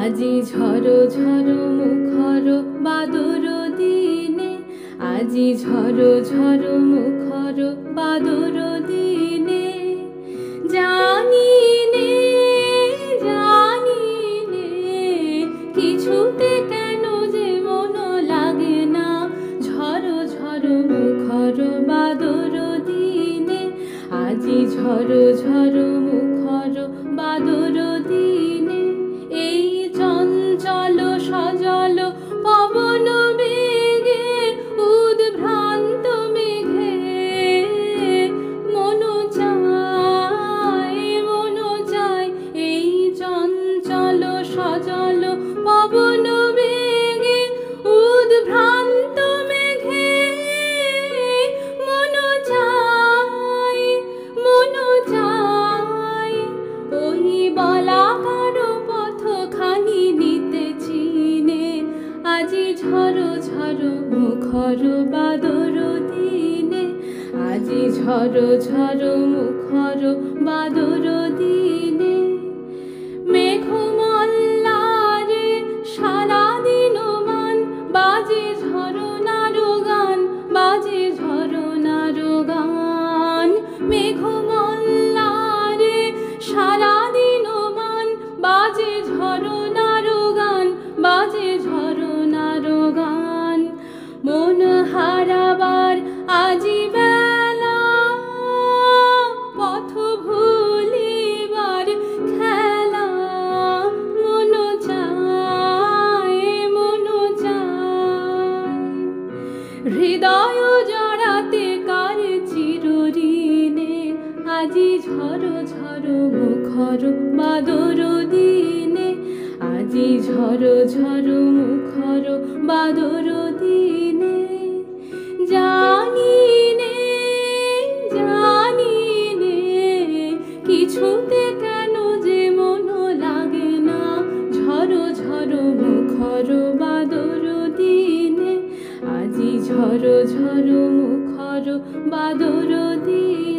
আজি ঝড়ো ঝড়ো মুখর বাদর দিনে, আজি ঝড়ো ঝড়ো মুখর বাদর দিনে, জানি নে কিছুতে কেন যে মন লাগে না। ঝড়ো ঝড়ো মুখর বাদর দিনে, আজি ঝড়ো ঝড়ো মুখর বাদর দিনে, এই চঞ্চল সজল পবন বেগে উদ্ভ্রান্ত মেঘে মন চায়, এই চঞ্চল সজল পবন বেগে উদ্ভ্রান্ত মেঘে মন চায়, ওই বলাকার পথখানি নিতে চিনে, আজি ঝড়ো ঝড়ো মুখর বাদর দিনে, আজি ঝড়ো ঝড়ো মুখর বাদর দিনে। মেঘমল্লারে সারাদিন মান বাজে ঝরনার গান, বাজে ঝরনার গান। মেঘমল্লারে সারাদিন মান বাজে ঝরনার গান, বাজে ঝরনার গান। মন হারাবার আজি বেলা, পথ ভুলিবার খেলা, মন চায়, হৃদয় জড়াতে কার চিরঋণে, আজি ঝড়ো ঝড়ো মুখর বাদর দিনে, আজি ঝড়ো ঝড়ো মুখর বাদর দিনে। জানি নে কিছুতে কেন যে মন লাগে না। ঝড়ো ঝড়ো মুখর বাদর দিনে, আজি ঝড়ো ঝড়ো মুখর বাদর দিনে।